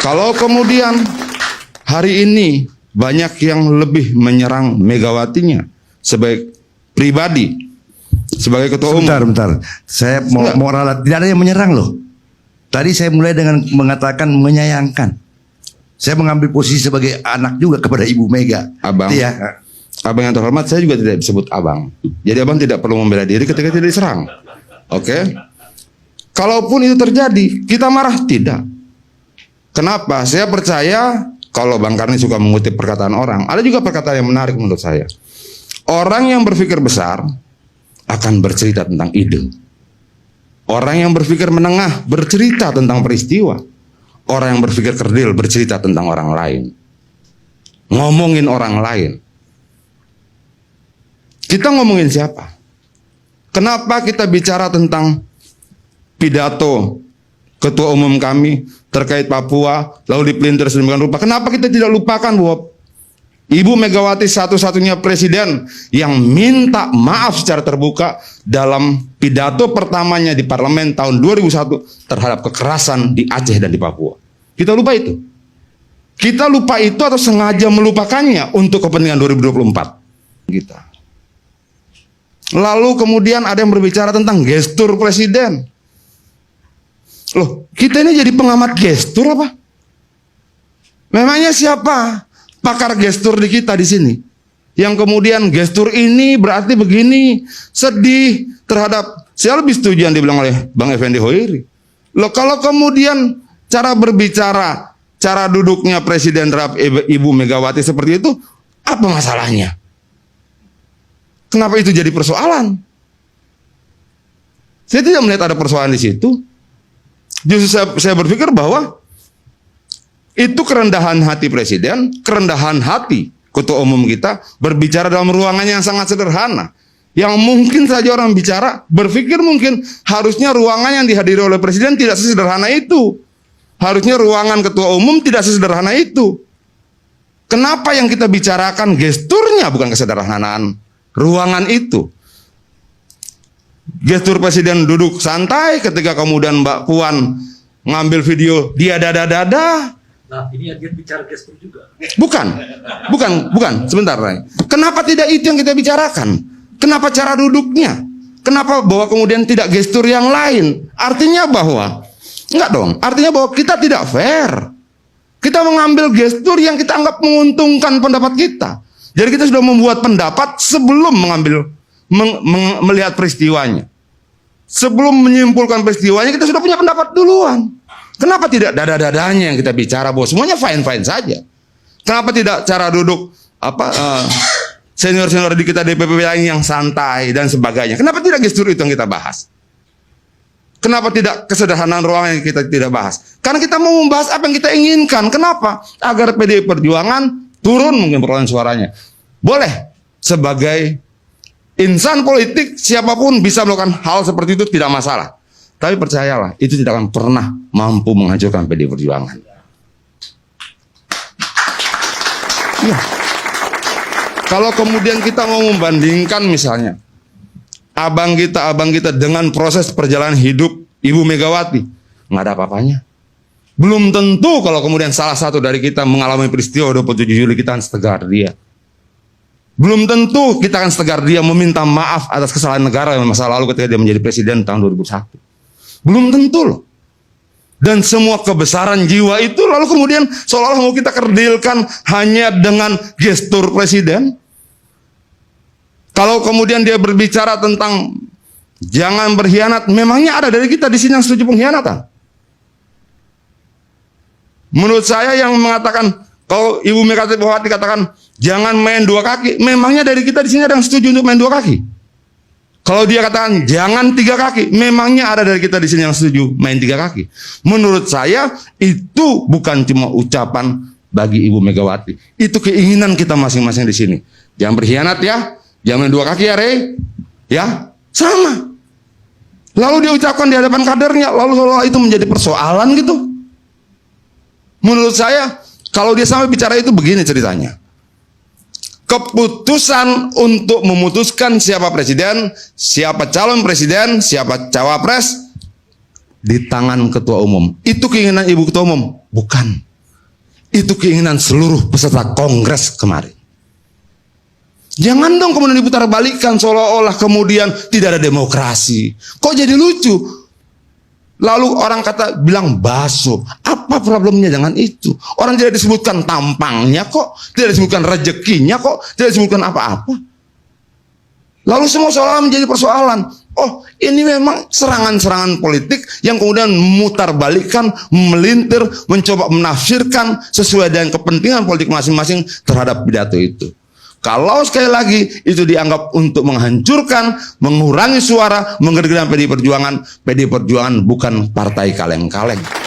Kalau kemudian hari ini banyak yang lebih menyerang Megawatinya sebagai pribadi, sebagai ketua umum. Bentar. Saya mau ralat. Tidak ada yang menyerang loh. Tadi saya mulai dengan mengatakan menyayangkan. Saya mengambil posisi sebagai anak juga kepada Ibu Mega. Abang, ya. Abang yang terhormat, saya juga tidak disebut abang. Jadi abang tidak perlu membela diri ketika tidak diserang. Oke? Kalaupun itu terjadi, kita marah? Tidak. Kenapa? Saya percaya kalau Bang Karni suka mengutip perkataan orang, ada juga perkataan yang menarik menurut saya. Orang yang berpikir besar akan bercerita tentang ide. Orang yang berpikir menengah bercerita tentang peristiwa. Orang yang berpikir kerdil bercerita tentang orang lain. Ngomongin orang lain. Kita ngomongin siapa? Kenapa kita bicara tentang pidato Ketua Umum kami terkait Papua, lalu dipelintir sedemikian rupa? Kenapa kita tidak lupakan bahwa Ibu Megawati satu-satunya presiden yang minta maaf secara terbuka dalam pidato pertamanya di parlemen tahun 2001 terhadap kekerasan di Aceh dan di Papua. Kita lupa itu. Kita lupa itu atau sengaja melupakannya untuk kepentingan 2024 kita. Lalu kemudian ada yang berbicara tentang gestur presiden. Loh, kita ini jadi pengamat gestur apa? Memangnya siapa pakar gestur di kita di sini? Yang kemudian gestur ini berarti begini, sedih terhadap, saya lebih setuju yang dibilang oleh Bang Effendi Hoiri. Loh, kalau kemudian cara berbicara, cara duduknya Presiden terhadap Ibu Megawati seperti itu, apa masalahnya? Kenapa itu jadi persoalan? Saya tidak melihat ada persoalan di situ. Justru saya berpikir bahwa itu kerendahan hati presiden, kerendahan hati ketua umum kita berbicara dalam ruangan yang sangat sederhana. Yang mungkin saja orang bicara berpikir mungkin harusnya ruangan yang dihadiri oleh presiden tidak sesederhana itu. Harusnya ruangan ketua umum tidak sesederhana itu. Kenapa yang kita bicarakan gesturnya bukan kesederhanaan ruangan itu? Gestur presiden duduk santai ketika kemudian Mbak Puan ngambil video dia dada-dada. Nah, ini dia bicara gestur juga. Bukan. Sebentar, Ray. Kenapa tidak itu yang kita bicarakan? Kenapa cara duduknya? Kenapa bahwa kemudian tidak gestur yang lain? Artinya bahwa, enggak dong, artinya bahwa kita tidak fair. Kita mengambil gestur yang kita anggap menguntungkan pendapat kita. Jadi kita sudah membuat pendapat sebelum melihat peristiwanya. Sebelum menyimpulkan peristiwanya kita sudah punya pendapat duluan. Kenapa tidak dada-dadanya yang kita bicara bahwa semuanya fine-fine saja? Kenapa tidak cara duduk senior-senior di kita DPP yang santai dan sebagainya? Kenapa tidak gestur itu yang kita bahas? Kenapa tidak kesederhanaan ruangan yang kita tidak bahas? Karena kita mau membahas apa yang kita inginkan. Kenapa? Agar PDI Perjuangan turun mungkin perolehan suaranya. Boleh sebagai insan politik siapapun bisa melakukan hal seperti itu, tidak masalah. Tapi percayalah, itu tidak akan pernah mampu menghancurkan PDI Perjuangan. Ya. Kalau kemudian kita mau membandingkan misalnya abang kita dengan proses perjalanan hidup Ibu Megawati, nggak ada apa-apanya. Belum tentu kalau kemudian salah satu dari kita mengalami peristiwa 27 Juli kita akan setegar dia. Belum tentu kita akan setegar dia meminta maaf atas kesalahan negara yang masa lalu ketika dia menjadi presiden tahun 2001. Belum tentu loh. Dan semua kebesaran jiwa itu lalu kemudian seolah-olah mau kita kerdilkan hanya dengan gestur presiden. Kalau kemudian dia berbicara tentang jangan berkhianat, memangnya ada dari kita di sini yang setuju pengkhianatan? Menurut saya yang mengatakan, kalau Ibu Megawati katakan jangan main dua kaki, memangnya dari kita di sini ada yang setuju untuk main dua kaki? Kalau dia katakan jangan tiga kaki, memangnya ada dari kita di sini yang setuju main tiga kaki? Menurut saya itu bukan cuma ucapan bagi Ibu Megawati, itu keinginan kita masing-masing di sini. Jangan berkhianat ya, jangan main dua kaki ya Rey, ya sama. Lalu dia ucapkan di hadapan kadernya, lalu seolah itu menjadi persoalan gitu. Menurut saya, kalau dia sampai bicara itu begini ceritanya. Keputusan untuk memutuskan siapa presiden, siapa calon presiden, siapa cawapres di tangan ketua umum. Itu keinginan Ibu Ketua Umum? Bukan. itu keinginan seluruh peserta kongres kemarin. Jangan dong kemudian diputar balikan seolah-olah kemudian tidak ada demokrasi. Kok jadi lucu? Lalu orang bilang baso. Apa problemnya dengan itu? Orang tidak disebutkan tampangnya kok, tidak disebutkan rezekinya kok, tidak disebutkan apa-apa. Lalu semua seolah menjadi persoalan. Oh, ini memang serangan-serangan politik yang kemudian memutar balikan, melintir, mencoba menafsirkan sesuai dengan kepentingan politik masing-masing terhadap pidato itu. Kalau sekali lagi itu dianggap untuk menghancurkan, mengurangi suara, menggergakan PDI Perjuangan bukan partai kaleng-kaleng.